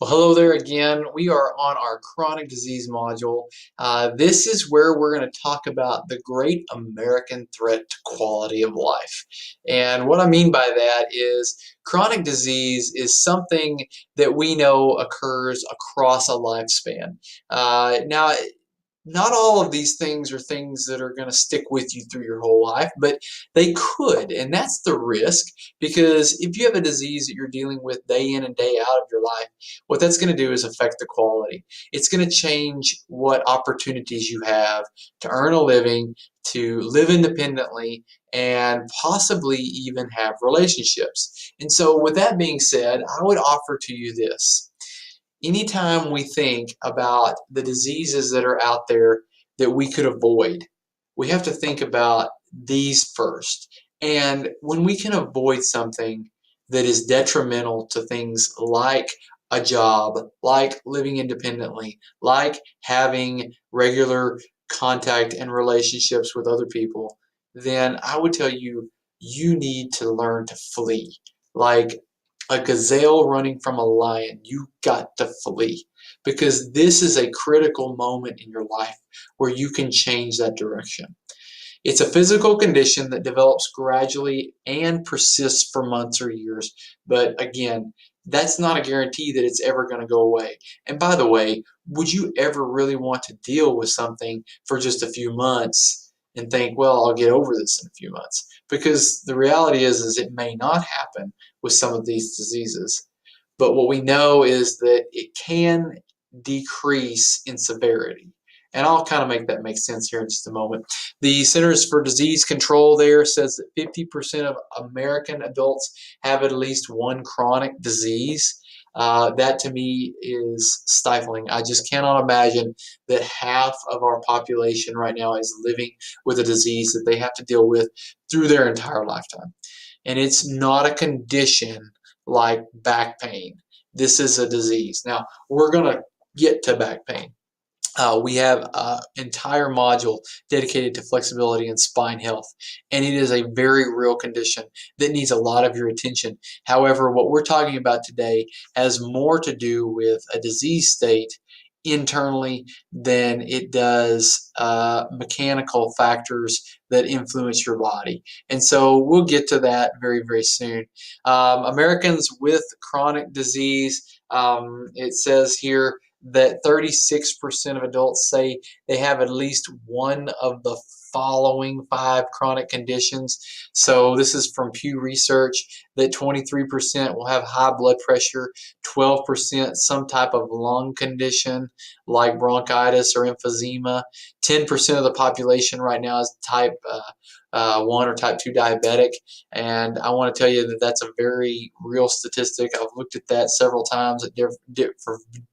Well, hello there again. We are on our chronic disease module. This is where we're going to talk about the great American threat to quality of life. And what I mean by that is chronic disease is something that we know occurs across a lifespan. Now, not all of these things are things that are going to stick with you through your whole life, but they could, and that's the risk, because if you have a disease that you're dealing with day in and day out of your life, what that's going to do is affect the quality. It's going to change what opportunities you have to earn a living, to live independently, and possibly even have relationships. And so with that being said, I would offer to you this. Anytime we think about the diseases that are out there that we could avoid, we have to think about these first. And when we can avoid something that is detrimental to things like a job, like living independently, like having regular contact and relationships with other people, then I would tell you, you need to learn to flee. Like a gazelle running from a lion, you got to flee, because this is a critical moment in your life where you can change that direction. It's a physical condition that develops gradually and persists for months or years, but again, that's not a guarantee that it's ever going to go away. And by the way, would you ever really want to deal with something for just a few months and think, well, I'll get over this in a few months? Because the reality is it may not happen with some of these diseases. But what we know is that it can decrease in severity. And I'll kind of make that make sense here in just a moment. The Centers for Disease Control there says that 50% of American adults have at least one chronic disease. That to me is stifling. I just cannot imagine that half of our population right now is living with a disease that they have to deal with through their entire lifetime. And it's not a condition like back pain. This is a disease. Now, we're going to get to back pain. We have an entire module dedicated to flexibility and spine health, and it is a very real condition that needs a lot of your attention. However, what we're talking about today has more to do with a disease state internally than it does mechanical factors that influence your body. And so we'll get to that very, very soon. Americans with chronic disease, it says here that 36% of adults say they have at least one of the following 5 chronic conditions. So this is from Pew Research, that 23% will have high blood pressure, 12% some type of lung condition like bronchitis or emphysema. 10% of the population right now is type 1 or type 2 diabetic, and I want to tell you that that's a very real statistic. I've looked at that several times at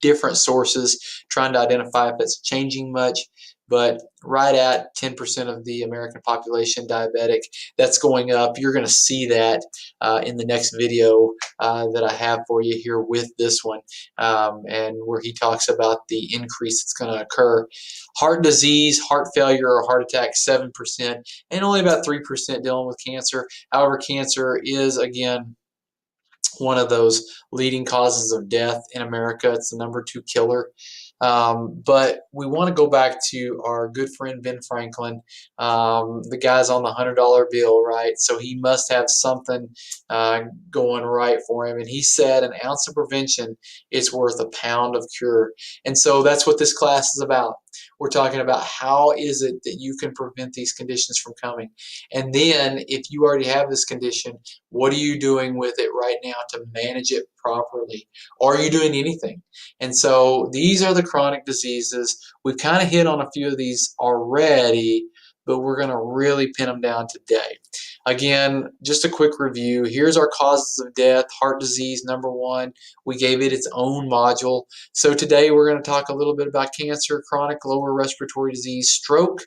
different sources trying to identify if it's changing much, but right at 10% of the American population diabetic. That's going up. You're going to see that in the next video that I have for you here with this one, and where he talks about the increase that's going to occur. Heart disease, heart failure, or heart attack, 7%, and only about 3% dealing with cancer. However, cancer is, again, one of those leading causes of death in America. It's the #2 killer. But we want to go back to our good friend Ben Franklin. The guy's on the $100 bill, right? So he must have something going right for him. And he said an ounce of prevention is worth a pound of cure. And so that's what this class is about. We're talking about how is it that you can prevent these conditions from coming. And then if you already have this condition, what are you doing with it right now to manage it properly? Are you doing anything? And so these are the chronic diseases. We've kind of hit on a few of these already, but we're going to really pin them down today. Again, just a quick review. Here's our causes of death. Heart disease, #1. We gave it its own module. So today we're going to talk a little bit about cancer, chronic lower respiratory disease, stroke,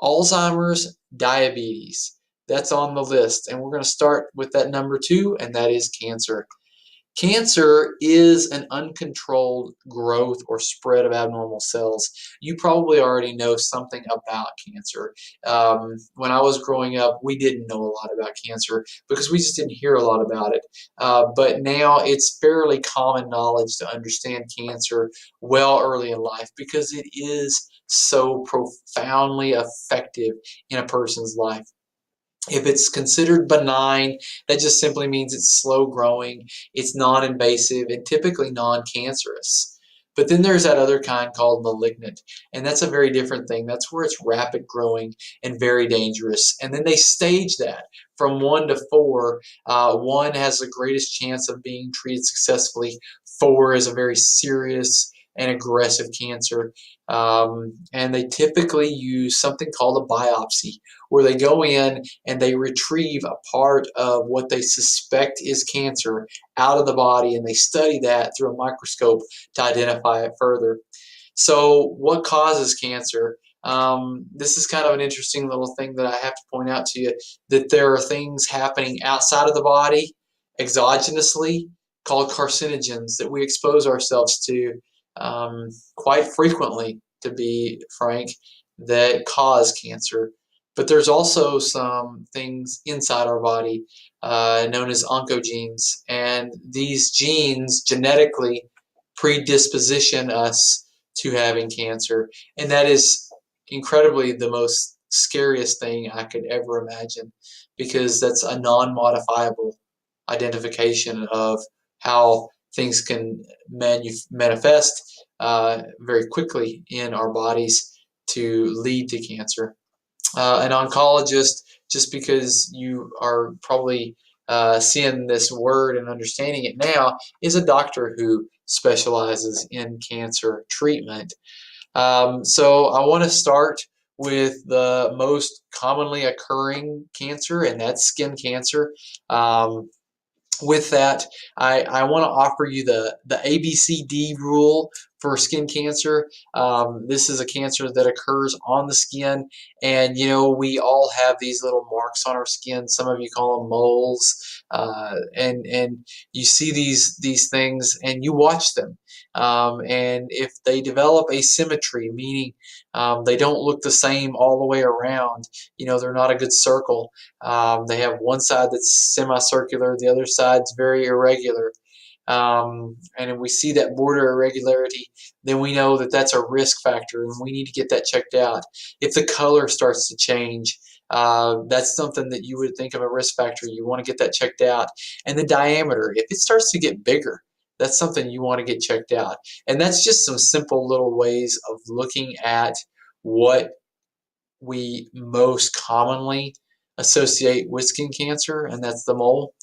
Alzheimer's, diabetes. That's on the list. And we're going to start with that #2, and that is cancer. Cancer is an uncontrolled growth or spread of abnormal cells. You probably already know something about cancer. When I was growing up, we didn't know a lot about cancer because we just didn't hear a lot about it. But now it's fairly common knowledge to understand cancer well early in life because it is so profoundly effective in a person's life. If it's considered benign, that just simply means it's slow growing, it's non-invasive, and typically non-cancerous. But then there's that other kind called malignant, and that's a very different thing. That's where it's rapid growing and very dangerous. And then they stage that from 1 to 4. 1 has the greatest chance of being treated successfully. 4 is a very serious and aggressive cancer. And they typically use something called a biopsy, where they go in and they retrieve a part of what they suspect is cancer out of the body, and they study that through a microscope to identify it further. So what causes cancer? This is kind of an interesting little thing that I have to point out to you, that there are things happening outside of the body, exogenously, called carcinogens, that we expose ourselves to quite frequently, to be frank, that cause cancer. But there's also some things inside our body known as oncogenes, and these genes genetically predisposition us to having cancer, and that is incredibly the most scariest thing I could ever imagine, because that's a non-modifiable identification of how things can manifest very quickly in our bodies to lead to cancer. An oncologist, just because you are probably seeing this word and understanding it now, is a doctor who specializes in cancer treatment. So I want to start with the most commonly occurring cancer, and that's skin cancer. With that, I want to offer you the ABCD rule for skin cancer. This is a cancer that occurs on the skin, and you know, we all have these little marks on our skin. Some of you call them moles, and you see these things and you watch them. And if they develop asymmetry, meaning they don't look the same all the way around, you know, they're not a good circle. They have one side that's semicircular, the other side's very irregular. And if we see that border irregularity, then we know that that's a risk factor and we need to get that checked out. If the color starts to change, that's something that you would think of a risk factor. You want to get that checked out. And the diameter, if it starts to get bigger, that's something you want to get checked out. And that's just some simple little ways of looking at what we most commonly associate with skin cancer, and that's the mole.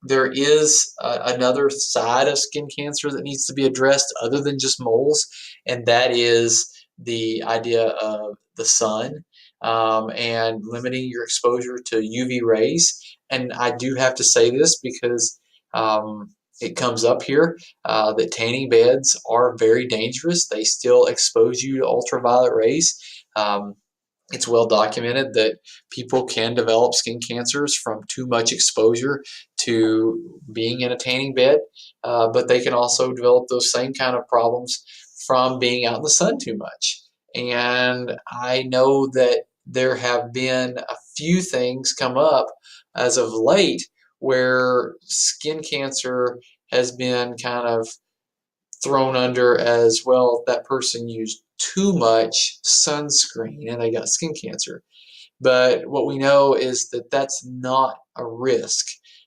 There is another side of skin cancer that needs to be addressed other than just moles, and that is the idea of the sun and limiting your exposure to UV rays. And I do have to say this because it comes up here that tanning beds are very dangerous. They still expose you to ultraviolet rays. It's well documented that people can develop skin cancers from too much exposure to being in a tanning bed, but they can also develop those same kind of problems from being out in the sun too much. And I know that there have been a few things come up as of late where skin cancer has been kind of thrown under as, well, that person used too much sunscreen and they got skin cancer. But what we know is that that's not a risk.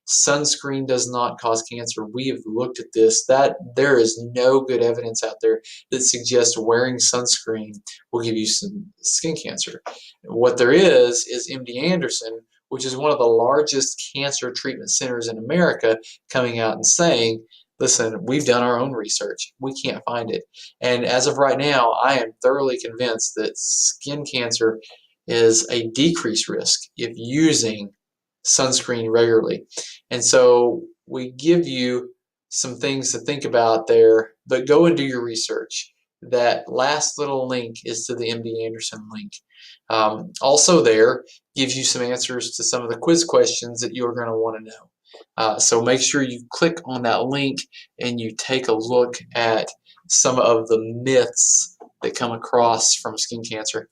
Sunscreen does not cause cancer. We have looked at this. That there is no good evidence out there that suggests wearing sunscreen will give you some skin cancer. What there is MD Anderson, which is one of the largest cancer treatment centers in America, coming out and saying, listen, we've done our own research. We can't find it. And as of right now, I am thoroughly convinced that skin cancer is a decreased risk if using sunscreen regularly. And so we give you some things to think about there, but go and do your research. That last little link is to the MD Anderson link. Also there gives you some answers to some of the quiz questions that you're going to want to know. So make sure you click on that link and you take a look at some of the myths that come across from skin cancer.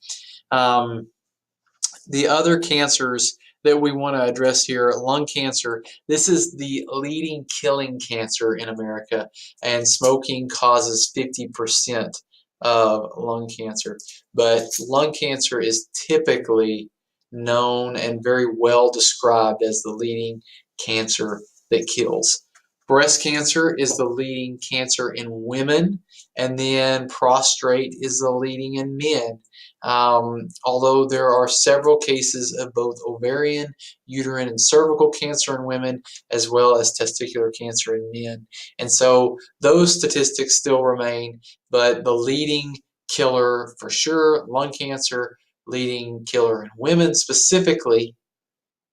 The other cancers that we want to address here, lung cancer, this is the leading killing cancer in America, and smoking causes 50% of lung cancer. But lung cancer is typically known and very well described as the leading cancer that kills. Breast cancer is the leading cancer in women, and then prostate is the leading in men. Although there are several cases of both ovarian, uterine, and cervical cancer in women, as well as testicular cancer in men. And so those statistics still remain, but the leading killer for sure, lung cancer, leading killer in women specifically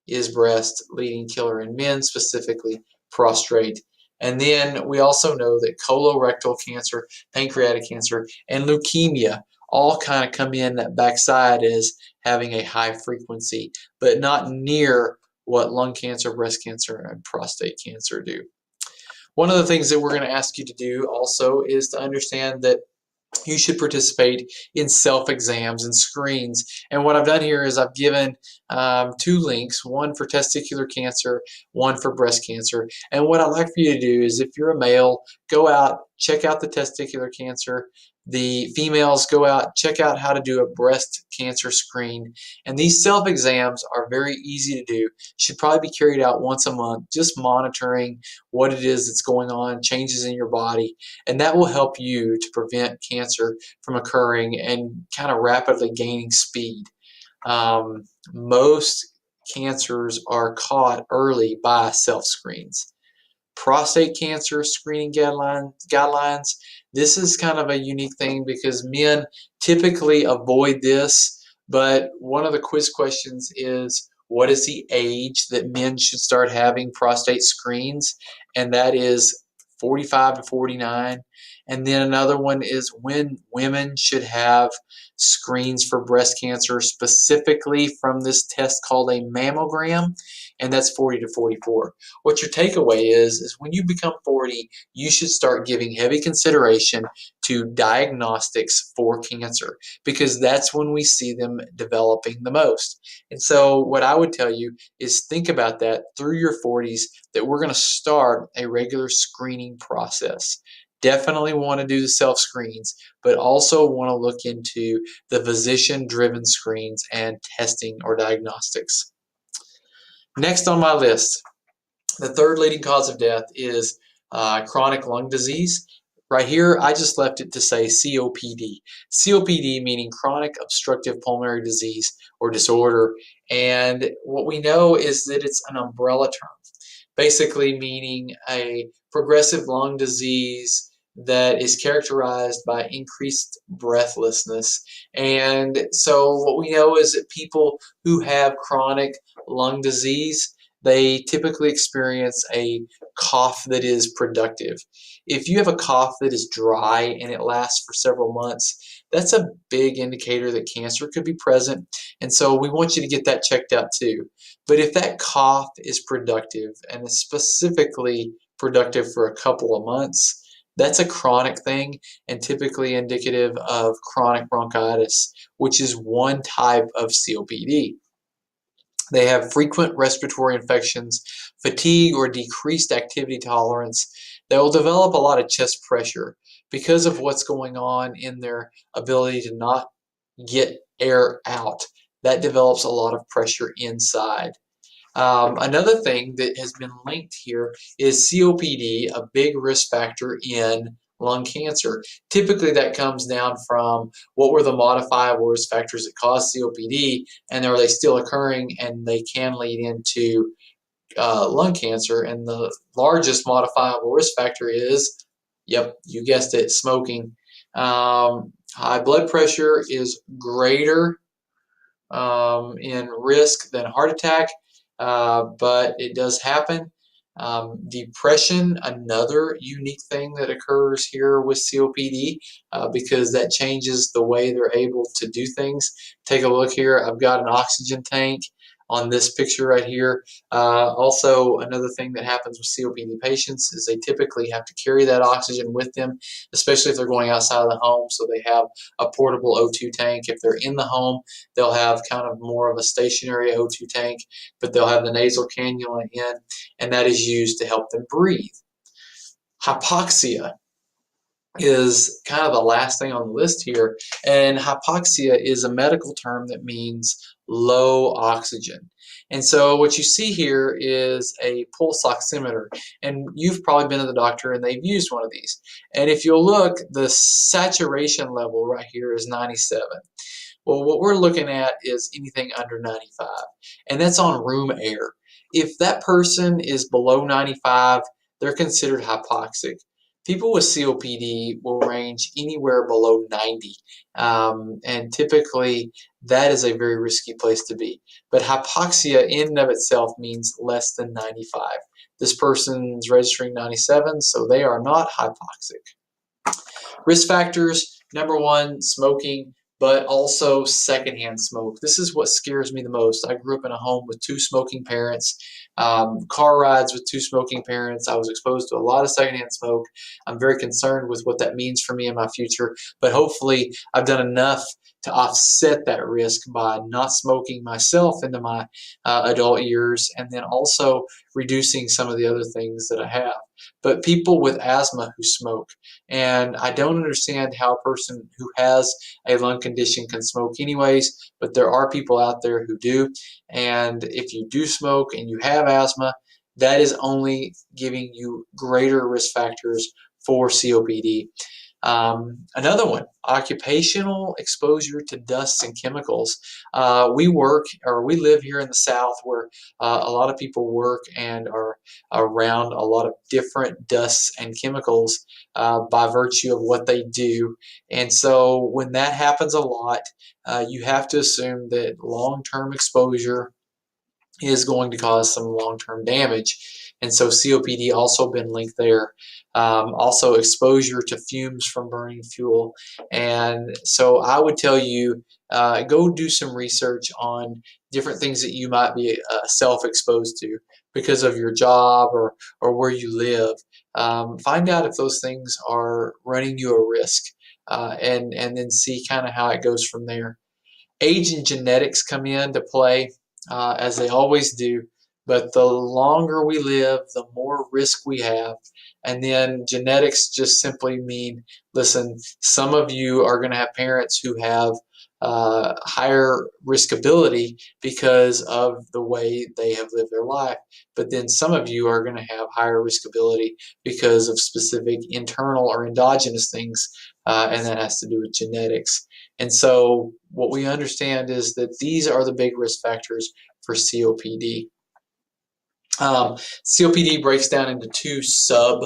is breast, leading killer in men specifically prostate. And then we also know that colorectal cancer, pancreatic cancer, and leukemia all kind of come in that backside as having a high frequency, but not near what lung cancer, breast cancer, and prostate cancer do. One of the things that we're going to ask you to do also is to understand that you should participate in self-exams and screens. And what I've done here is I've given 2 links, one for testicular cancer, one for breast cancer. And what I'd like for you to do is, if you're a male, go out, check out the testicular cancer. The females, go out, check out how to do a breast cancer screen. And these self-exams are very easy to do. Should probably be carried out once a month, just monitoring what it is that's going on, changes in your body. And that will help you to prevent cancer from occurring and kind of rapidly gaining speed. Most cancers are caught early by self-screens. Prostate cancer screening guidelines, this is kind of a unique thing because men typically avoid this, but one of the quiz questions is, what is the age that men should start having prostate screens? And that is 45 to 49. And then another one is when women should have screens for breast cancer, specifically from this test called a mammogram, and that's 40 to 44. What your takeaway is when you become 40, you should start giving heavy consideration to diagnostics for cancer, because that's when we see them developing the most. And so what I would tell you is think about that through your 40s, that we're going to start a regular screening process. Definitely want to do the self-screens, but also want to look into the physician-driven screens and testing or diagnostics. Next on my list, the third leading cause of death is chronic lung disease. Right here, I just left it to say COPD. COPD meaning chronic obstructive pulmonary disease or disorder. And what we know is that it's an umbrella term, basically meaning a progressive lung disease that is characterized by increased breathlessness. And so what we know is that people who have chronic lung disease, they typically experience a cough that is productive. If you have a cough that is dry and it lasts for several months, that's a big indicator that cancer could be present. And so we want you to get that checked out too. But if that cough is productive, and is specifically productive for a couple of months, that's a chronic thing and typically indicative of chronic bronchitis, which is one type of COPD. They have frequent respiratory infections, fatigue or decreased activity tolerance. They will develop a lot of chest pressure because of what's going on in their ability to not get air out. That develops a lot of pressure inside. Another thing that has been linked here is COPD, a big risk factor in lung cancer. Typically that comes down from what were the modifiable risk factors that cause COPD, and are they still occurring, and they can lead into lung cancer. And the largest modifiable risk factor is, yep, you guessed it, smoking. High blood pressure is greater in risk than heart attack, but it does happen. Depression, another unique thing that occurs here with COPD, because that changes the way they're able to do things. Take a look here. I've got an oxygen tank. on this picture right here. Also, another thing that happens with COPD patients is they typically have to carry that oxygen with them, especially if they're going outside of the home, so they have a portable O2 tank. If they're in the home, they'll have kind of more of a stationary O2 tank, but they'll have the nasal cannula in, and that is used to help them breathe. Hypoxia is kind of the last thing on the list here, and hypoxia is a medical term that means low oxygen. And so what you see here is a pulse oximeter, and you've probably been to the doctor and they've used one of these. And if you'll look, the saturation level right here is 97. Well, what we're looking at is anything under 95, and that's on room air. If that person is below 95, they're considered hypoxic. People with COPD will range anywhere below 90, and typically that is a very risky place to be. But hypoxia in and of itself means less than 95. This person's registering 97, so they are not hypoxic. Risk factors, number one, smoking, but also secondhand smoke. This is what scares me the most. I grew up in a home with two smoking parents, car rides with two smoking parents. I was exposed to a lot of secondhand smoke. I'm very concerned with what that means for me in my future, but hopefully I've done enough to offset that risk by not smoking myself into my adult years, and then also reducing some of the other things that I have. But people with asthma who smoke, and I don't understand how a person who has a lung condition can smoke anyways, but there are people out there who do, and if you do smoke and you have asthma, that is only giving you greater risk factors for COPD. Another one, occupational exposure to dusts and chemicals. We live here in the South where a lot of people work and are around a lot of different dusts and chemicals by virtue of what they do. And so when that happens a lot, you have to assume that long-term exposure is going to cause some long-term damage. And so COPD also been linked there. Also exposure to fumes from burning fuel. And so I would tell you, go do some research on different things that you might be self-exposed to because of your job or where you live. Find out if those things are running you a risk, and then see kind of how it goes from there. Age and genetics come into play, as they always do, but the longer we live, the more risk we have. And then genetics just simply mean, listen, some of you are going to have parents who have higher riskability because of the way they have lived their life, but then some of you are going to have higher riskability because of specific internal or endogenous things, and that has to do with genetics. And so what we understand is that these are the big risk factors for COPD. COPD breaks down into two sub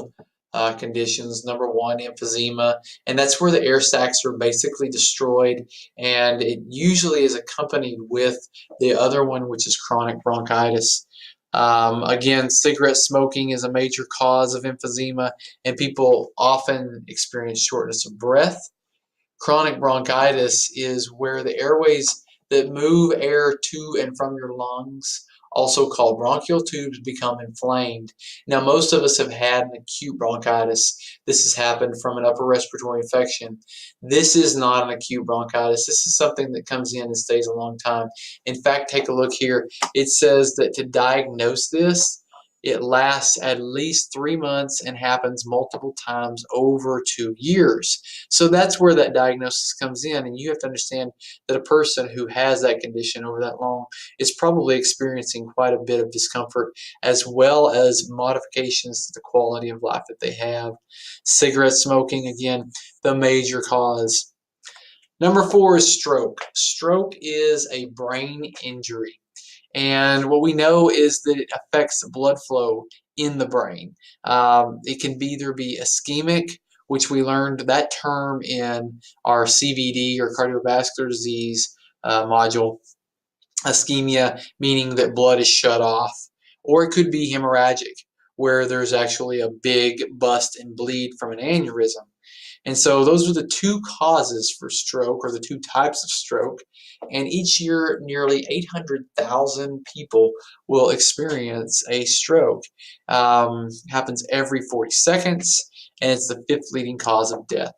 conditions. Number one, emphysema, and that's where the air sacs are basically destroyed, and it usually is accompanied with the other one, which is chronic bronchitis. Again, cigarette smoking is a major cause of emphysema, and people often experience shortness of breath. Chronic bronchitis is where the airways that move air to and from your lungs, also called bronchial tubes, become inflamed. Now, most of us have had an acute bronchitis. This has happened from an upper respiratory infection. This is not an acute bronchitis. This is something that comes in and stays a long time. In fact, take a look here. It says that to diagnose this, it lasts at least 3 months and happens multiple times over 2 years. So that's where that diagnosis comes in, and you have to understand that a person who has that condition over that long is probably experiencing quite a bit of discomfort, as well as modifications to the quality of life that they have. Cigarette smoking, again, the major cause. Number 4 is stroke. Stroke is a brain injury. And what we know is that it affects blood flow in the brain. It can either be ischemic, which we learned that term in our CVD or cardiovascular disease module. Ischemia, meaning that blood is shut off. Or it could be hemorrhagic, where there's actually a big bust and bleed from an aneurysm. And so those are the two causes for stroke, or the two types of stroke. And each year, nearly 800,000 people will experience a stroke. Happens every 40 seconds, and it's the fifth leading cause of death.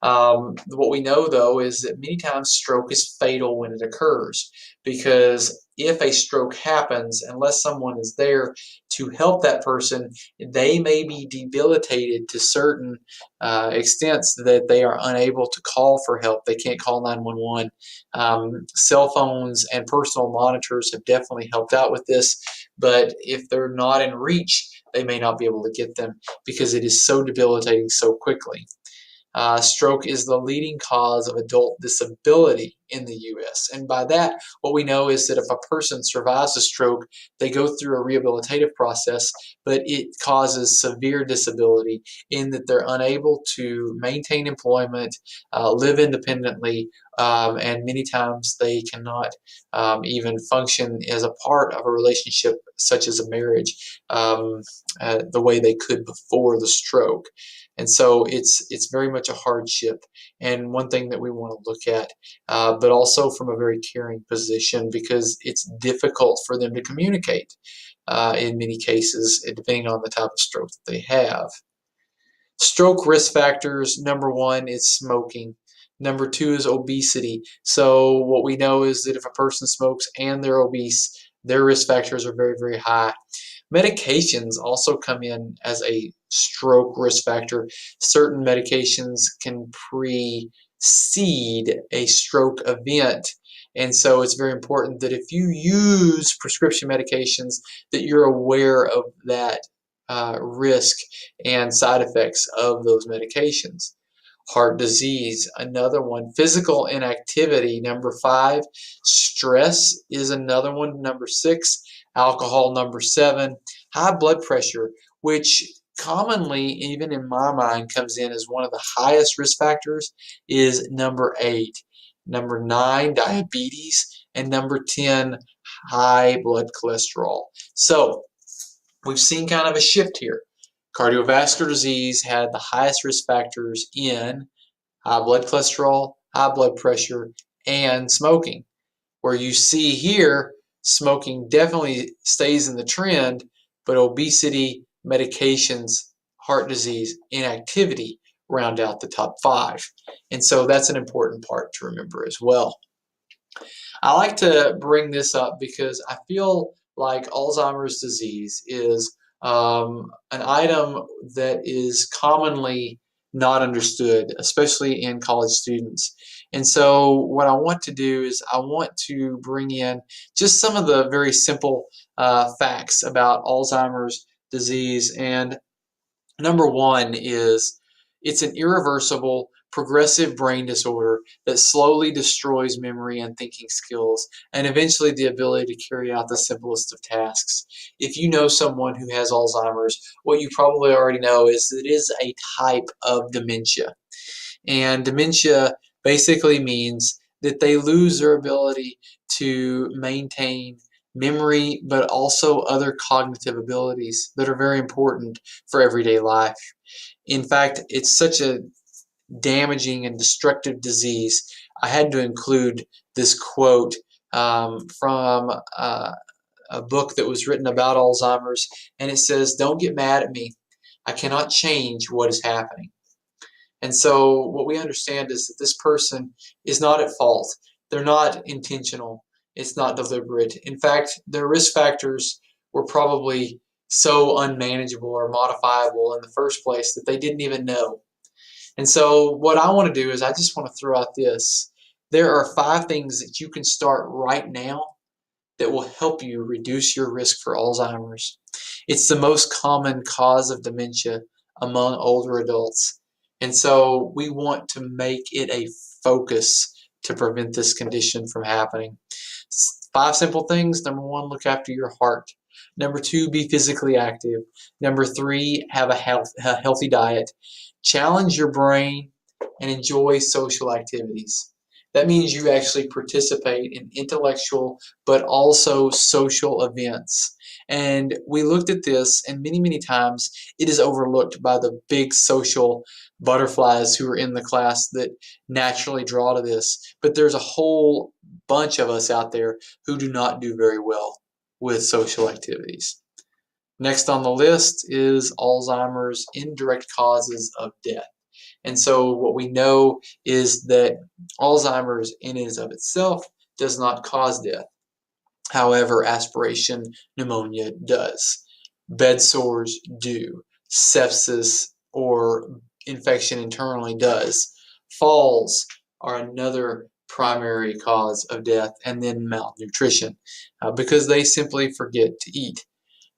What we know, though, is that many times stroke is fatal when it occurs, because if a stroke happens, unless someone is there to help that person, they may be debilitated to certain extents that they are unable to call for help. They can't call 911. Cell phones and personal monitors have definitely helped out with this, but if they're not in reach, they may not be able to get them because it is so debilitating so quickly. Stroke is the leading cause of adult disability in the U.S. And by that, what we know is that if a person survives a stroke, they go through a rehabilitative process, but it causes severe disability in that they're unable to maintain employment, live independently, and many times they cannot even function as a part of a relationship such as a marriage the way they could before the stroke. And so it's very much a hardship, and one thing that we want to look at, but also from a very caring position, because it's difficult for them to communicate in many cases, depending on the type of stroke that they have. Stroke risk factors, number one is smoking. Number two is obesity. So what we know is that if a person smokes and they're obese, their risk factors are very, very high. Medications also come in as a stroke risk factor. Certain medications can precede a stroke event. And so it's very important that if you use prescription medications, that you're aware of that risk and side effects of those medications. Heart disease, another one. Physical inactivity, number 5. Stress is another one, number 6. Alcohol, number 7. High blood pressure, which commonly, even in my mind, comes in as one of the highest risk factors, is number 8. Number 9, diabetes. And number 10, high blood cholesterol. So we've seen kind of a shift here. Cardiovascular disease had the highest risk factors in high blood cholesterol, high blood pressure, and smoking. Where you see here, smoking definitely stays in the trend, but obesity, medications, heart disease, inactivity round out the top 5. And so that's an important part to remember as well. I like to bring this up because I feel like Alzheimer's disease is an item that is commonly not understood, especially in college students. And so what I want to do is I want to bring in just some of the very simple facts about Alzheimer's disease. And number one is it's an irreversible, progressive brain disorder that slowly destroys memory and thinking skills, and eventually the ability to carry out the simplest of tasks. If you know someone who has Alzheimer's, what you probably already know is that it is a type of dementia. And dementia basically means that they lose their ability to maintain memory, but also other cognitive abilities that are very important for everyday life. In fact, it's such a damaging and destructive disease. I had to include this quote from a book that was written about Alzheimer's, and it says, "Don't get mad at me. I cannot change what is happening." And so what we understand is that this person is not at fault. They're not intentional. It's not deliberate. In fact, their risk factors were probably so unmanageable or modifiable in the first place that they didn't even know. And so what I want to do is I just want to throw out this. There are 5 things that you can start right now that will help you reduce your risk for Alzheimer's. It's the most common cause of dementia among older adults. And so we want to make it a focus to prevent this condition from happening. 5 simple things. Number 1, look after your heart. Number 2, be physically active. Number 3, have a healthy diet. Challenge your brain and enjoy social activities. That means you actually participate in intellectual but also social events. And we looked at this, and many times it is overlooked by the big social butterflies who are in the class that naturally draw to this. But there's a whole bunch of us out there who do not do very well with social activities. Next on the list is Alzheimer's indirect causes of death. And so what we know is that Alzheimer's in and of itself does not cause death. However, aspiration pneumonia does. Bed sores do. Sepsis or infection internally does. Falls are another primary cause of death, and then malnutrition because they simply forget to eat.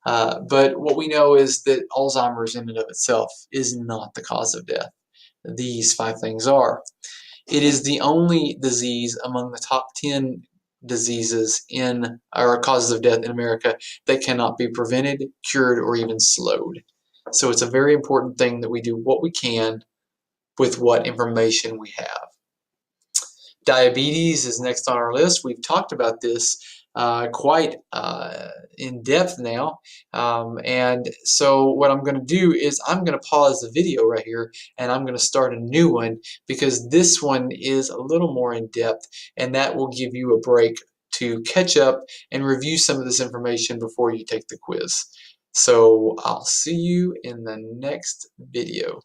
But what we know is that Alzheimer's in and of itself is not the cause of death. These 5 things are. It is the only disease among the top 10 diseases or causes of death in America that cannot be prevented, cured, or even slowed. So it's a very important thing that we do what we can with what information we have. Diabetes is next on our list. We've talked about this quite in depth now, and so what I'm going to do is I'm going to pause the video right here and I'm going to start a new one because this one is a little more in depth, and that will give you a break to catch up and review some of this information before you take the quiz. So I'll see you in the next video.